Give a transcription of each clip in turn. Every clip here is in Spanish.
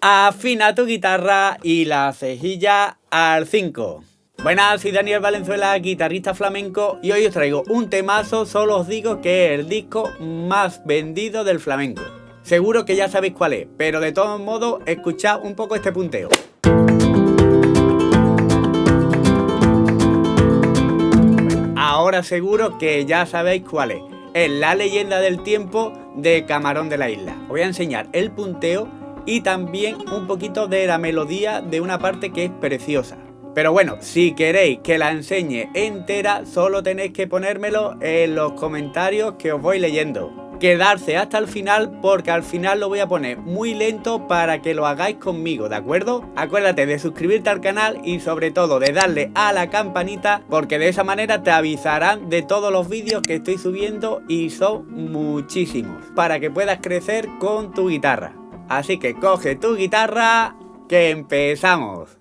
Afina tu guitarra y la cejilla al 5. Buenas, soy Daniel Valenzuela, guitarrista flamenco, y hoy os traigo un temazo. Solo os digo que es el disco más vendido del flamenco. Seguro que ya sabéis cuál es, pero de todos modos, escuchad un poco este punteo. Bueno, ahora seguro que ya sabéis cuál es. Es La leyenda del tiempo de Camarón de la Isla. Os voy a enseñar el punteo y también un poquito de la melodía de una parte que es preciosa. Pero bueno, si queréis que la enseñe entera, solo tenéis que ponérmelo en los comentarios que os voy leyendo. Quedarse hasta el final, porque al final lo voy a poner muy lento para que lo hagáis conmigo, ¿de acuerdo? Acuérdate de suscribirte al canal y sobre todo de darle a la campanita, porque de esa manera te avisarán de todos los vídeos que estoy subiendo, y son muchísimos, para que puedas crecer con tu guitarra. Así que coge tu guitarra, que empezamos.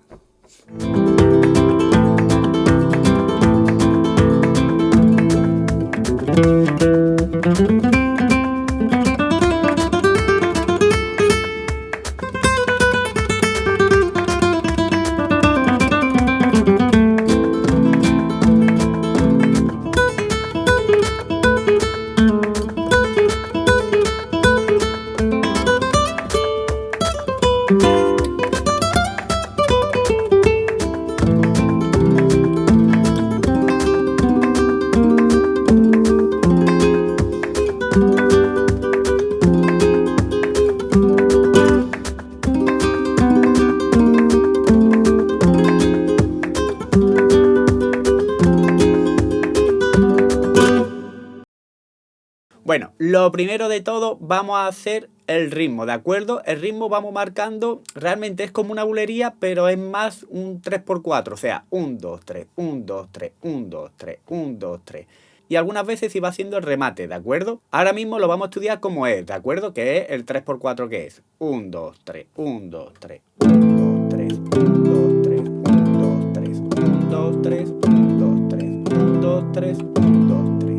Bueno, lo primero de todo vamos a hacer el ritmo, ¿de acuerdo? El ritmo vamos marcando, realmente es como una bulería, pero es más un 3x4, o sea, 1, 2, 3, 1, 2, 3, 1, 2, 3, 1, 2, 3. Y algunas veces se va haciendo el remate, ¿de acuerdo? Ahora mismo lo vamos a estudiar como es, ¿de acuerdo? Que es el 3x4, que es 1, 2, 3, 1, 2, 3, 1, 2, 3, 1, 2, 3, 1, 2, 3, 1, 2, 3, 1, 2, 3, 1, 2, 3, 1, 2, 3.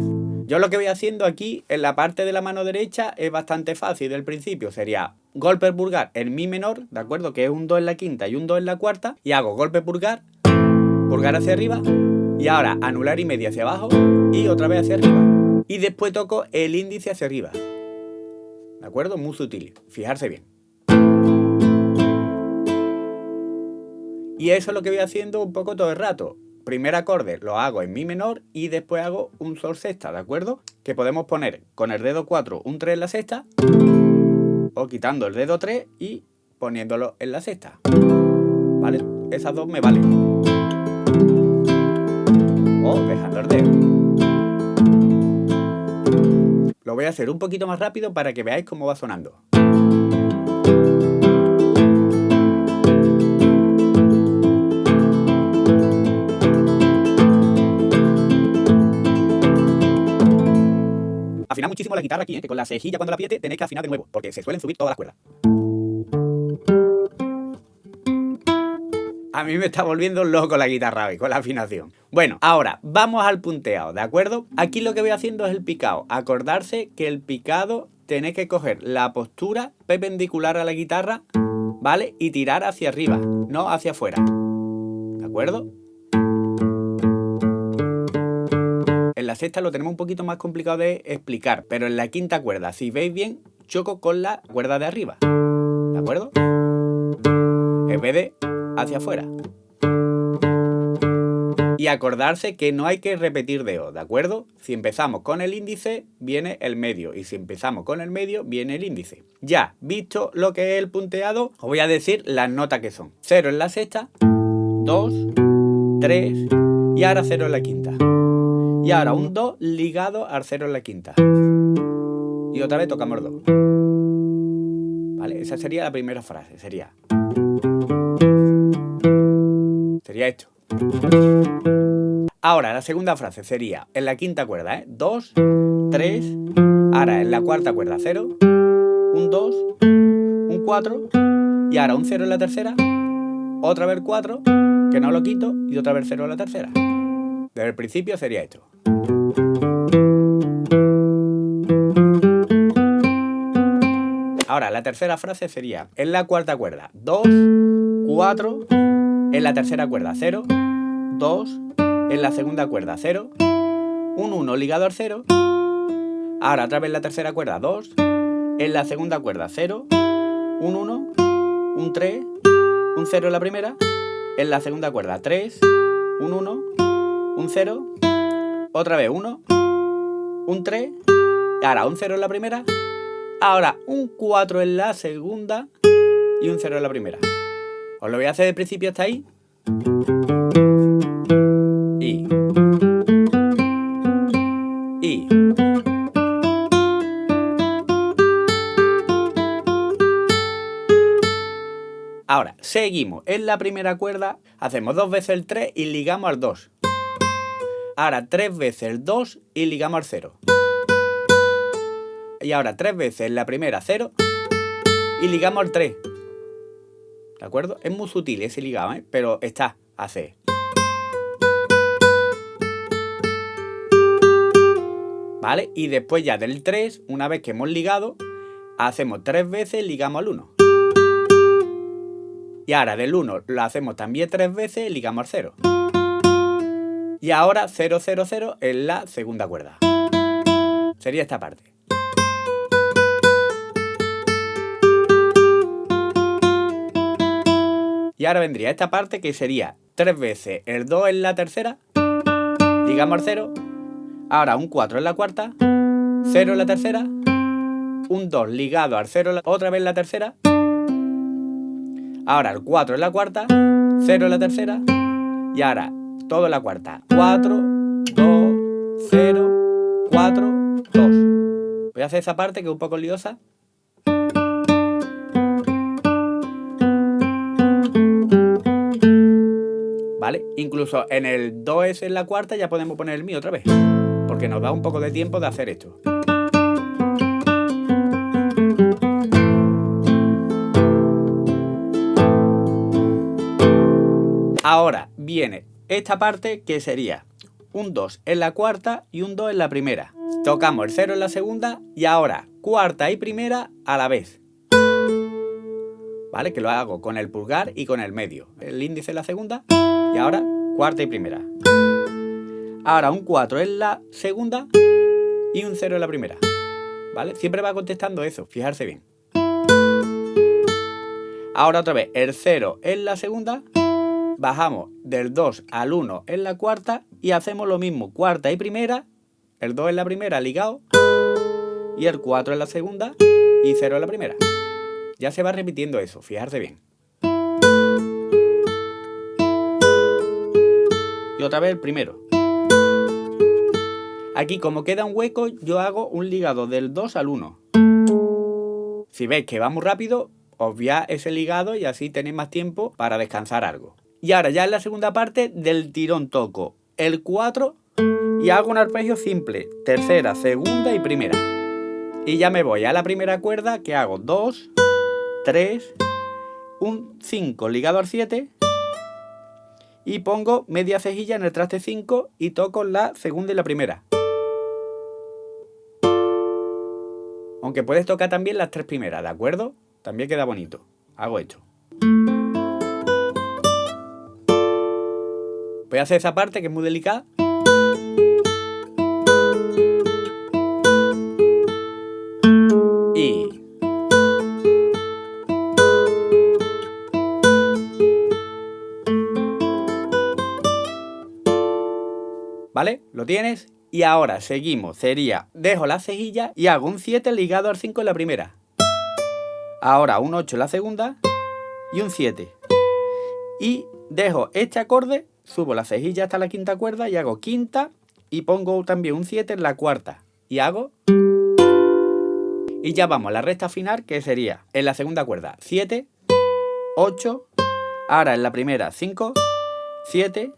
Yo lo que voy haciendo aquí en la parte de la mano derecha es bastante fácil del principio. Sería golpe pulgar en mi menor, ¿de acuerdo? Que es un 2 en la quinta y un 2 en la cuarta. Y hago golpe pulgar, pulgar hacia arriba. Y ahora anular y media hacia abajo y otra vez hacia arriba. Y después toco el índice hacia arriba. ¿De acuerdo? Muy sutil. Fijarse bien. Y eso es lo que voy haciendo un poco todo el rato. Primer acorde lo hago en mi menor y después hago un sol sexta, ¿de acuerdo? Que podemos poner con el dedo 4 un 3 en la sexta, o quitando el dedo 3 y poniéndolo en la sexta. ¿Vale? Esas dos me valen. O dejando el dedo. Lo voy a hacer un poquito más rápido para que veáis cómo va sonando. Afinad muchísimo la guitarra aquí, que con la cejilla cuando la apriete tenéis que afinar de nuevo, porque se suelen subir todas las cuerdas. A mí me está volviendo loco la guitarra hoy con la afinación. Bueno, ahora vamos al punteado, ¿de acuerdo? Aquí lo que voy haciendo es el picado. Acordarse que el picado tenéis que coger la postura perpendicular a la guitarra, ¿vale? Y tirar hacia arriba, no hacia afuera. ¿De acuerdo? En la sexta lo tenemos un poquito más complicado de explicar, pero en la quinta cuerda, si veis bien, choco con la cuerda de arriba, ¿de acuerdo? En vez de hacia afuera. Y acordarse que no hay que repetir dedos, ¿de acuerdo? Si empezamos con el índice, viene el medio, y si empezamos con el medio, viene el índice. Ya, visto lo que es el punteado, os voy a decir las notas que son. 0 en la sexta, 2, 3, y ahora 0 en la quinta. Y ahora un 2 ligado al 0 en la quinta. Y otra vez tocamos 2. ¿Vale? Esa sería la primera frase. Sería esto. Ahora la segunda frase sería en la quinta cuerda, 2, 3. Ahora en la cuarta cuerda 0, un 2, un 4. Y ahora un 0 en la tercera. Otra vez 4, que no lo quito. Y otra vez 0 en la tercera. Desde el principio sería esto. Ahora, la tercera frase sería, en la cuarta cuerda, 2, 4, en la tercera cuerda, 0, 2, en la segunda cuerda, 0, un 1 ligado al 0, ahora otra vez la tercera cuerda, 2, en la segunda cuerda, 0, un 1, un 3, un 0 en la primera, en la segunda cuerda, 3, un 1, un 0, otra vez 1, un 3, ahora un 0 en la primera, ahora un 4 en la segunda y un 0 en la primera. Os lo voy a hacer de principio hasta ahí. Y. Ahora, seguimos. En la primera cuerda hacemos 2 veces el 3 y ligamos al 2. Ahora 3 veces el 2 y ligamos al 0. Y ahora 3 veces en la primera 0 y ligamos al 3. ¿De acuerdo? Es muy sutil ese ligado, ¿eh? Pero está, hace. ¿Vale? Y después ya del 3, una vez que hemos ligado, hacemos 3 veces y ligamos al 1. Y ahora del 1 lo hacemos también 3 veces y ligamos al 0. Y ahora 0, 0, 0 en la segunda cuerda. Sería esta parte. Y ahora vendría esta parte que sería 3 veces el 2 en la tercera, ligamos al 0, ahora un 4 en la cuarta, 0 en la tercera, un 2 ligado al 0 otra vez en la tercera, ahora el 4 en la cuarta, 0 en la tercera, y ahora todo en la cuarta, 4, 2, 0, 4, 2. Voy a hacer esa parte que es un poco liosa. ¿Vale? Incluso en el 2 en la cuarta ya podemos poner el mi otra vez, porque nos da un poco de tiempo de hacer esto. Ahora viene esta parte que sería un 2 en la cuarta y un 2 en la primera. Tocamos el 0 en la segunda y ahora cuarta y primera a la vez. ¿Vale? Que lo hago con el pulgar y con el medio. El índice en la segunda y ahora cuarta y primera. Ahora un 4 en la segunda y un 0 en la primera. ¿Vale? Siempre va contestando eso, fijarse bien. Ahora otra vez el 0 en la segunda, bajamos del 2 al 1 en la cuarta y hacemos lo mismo, cuarta y primera, el 2 en la primera ligado y el 4 en la segunda y 0 en la primera. Ya se va repitiendo eso, fijarse bien. Y otra vez el primero. Aquí como queda un hueco, yo hago un ligado del 2 al 1. Si veis que va muy rápido, obviad ese ligado y así tenéis más tiempo para descansar algo. Y ahora ya en la segunda parte del tirón toco el 4 y hago un arpegio simple, tercera, segunda y primera. Y ya me voy a la primera cuerda que hago 2, 3, un 5 ligado al 7 y pongo media cejilla en el traste 5 y toco la segunda y la primera. Aunque puedes tocar también las 3 primeras, ¿de acuerdo? También queda bonito. Hago esto. Voy a hacer esa parte que es muy delicada. Y... ¿vale? ¿Lo tienes? Y ahora seguimos. Sería, dejo la cejilla y hago un 7 ligado al 5 en la primera. Ahora un 8 en la segunda y un 7. Y dejo este acorde, subo la cejilla hasta la quinta cuerda y hago quinta y pongo también un 7 en la cuarta. Y hago... y ya vamos a la recta final que sería en la segunda cuerda 7, 8, ahora en la primera 5, 7,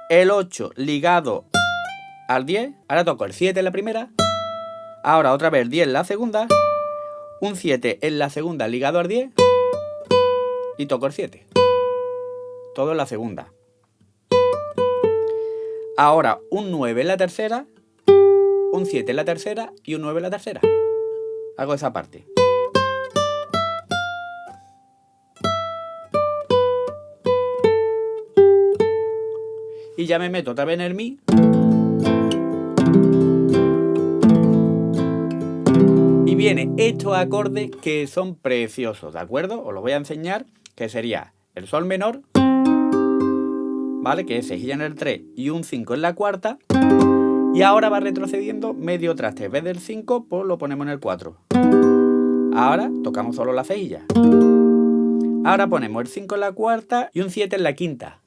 el 8 ligado al 10, ahora toco el 7 en la primera, ahora otra vez el 10 en la segunda, un 7 en la segunda ligado al 10 y toco el 7. Todo en la segunda. Ahora un 9 en la tercera, un 7 en la tercera y un 9 en la tercera. Hago esa parte. y ya me meto otra vez en el mi. Y viene estos acordes que son preciosos, ¿de acuerdo? Os lo voy a enseñar, que sería el sol menor, ¿vale? Que es cejilla en el 3 y un 5 en la cuarta. Y ahora va retrocediendo medio traste. En vez del 5, pues lo ponemos en el 4. Ahora tocamos solo la cejilla. Ahora ponemos el 5 en la cuarta y un 7 en la quinta.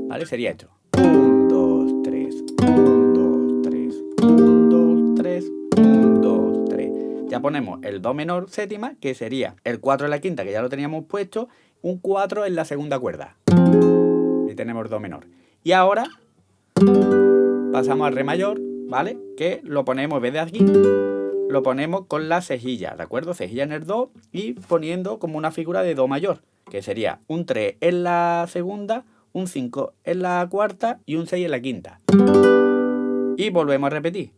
¿Vale? Sería esto. 1, 2, 3, 1, 2, 3, 1, 2, 3, 1, 2, 3. Ya ponemos el do menor séptima, que sería el 4 en la quinta, que ya lo teníamos puesto, un 4 en la segunda cuerda. Ahí tenemos el do menor. Y ahora pasamos al re mayor, ¿vale? Que lo ponemos, en vez de aquí, lo ponemos con la cejilla, ¿de acuerdo? Cejilla en el do y poniendo como una figura de do mayor, que sería un 3 en la segunda, un 5 en la cuarta y un 6 en la quinta. Y volvemos a repetir.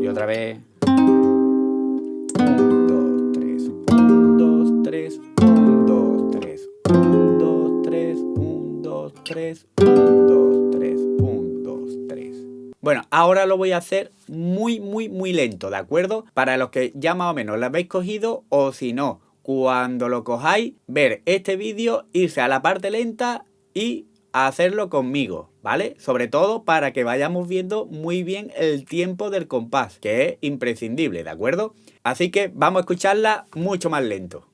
Y otra vez. 1, 2, 3, 1, 2, 3, 1, 2, 3, 1, 2, 3, 1, 2, 3, 1, 2, 3, 1, 2, 3. Bueno, ahora lo voy a hacer muy lento, ¿de acuerdo? Para los que ya más o menos lo habéis cogido, o si no, cuando lo cojáis, ver este vídeo, irse a la parte lenta y hacerlo conmigo, ¿vale? Sobre todo para que vayamos viendo muy bien el tiempo del compás, que es imprescindible, ¿de acuerdo? Así que vamos a escucharla mucho más lento.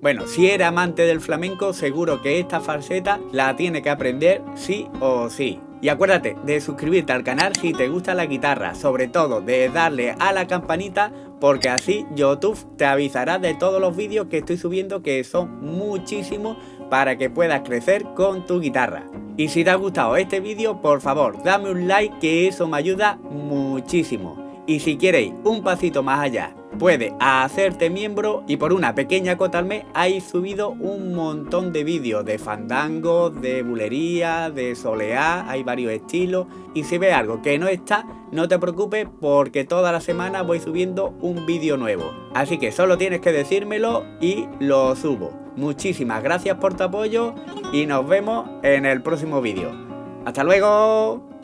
Bueno, si eres amante del flamenco, seguro que esta falseta la tiene que aprender sí o sí. Y acuérdate de suscribirte al canal si te gusta la guitarra, sobre todo de darle a la campanita, porque así YouTube te avisará de todos los vídeos que estoy subiendo, que son muchísimos, para que puedas crecer con tu guitarra. Y si te ha gustado este vídeo, por favor, dame un like, que eso me ayuda muchísimo. Y si queréis un pasito más allá, puedes hacerte miembro y por una pequeña cuota al mes hay subido un montón de vídeos de fandangos, de bulería, de soleá, hay varios estilos, y si ves algo que no está, no te preocupes porque toda la semana voy subiendo un vídeo nuevo. Así que solo tienes que decírmelo y lo subo. Muchísimas gracias por tu apoyo y nos vemos en el próximo vídeo. ¡Hasta luego!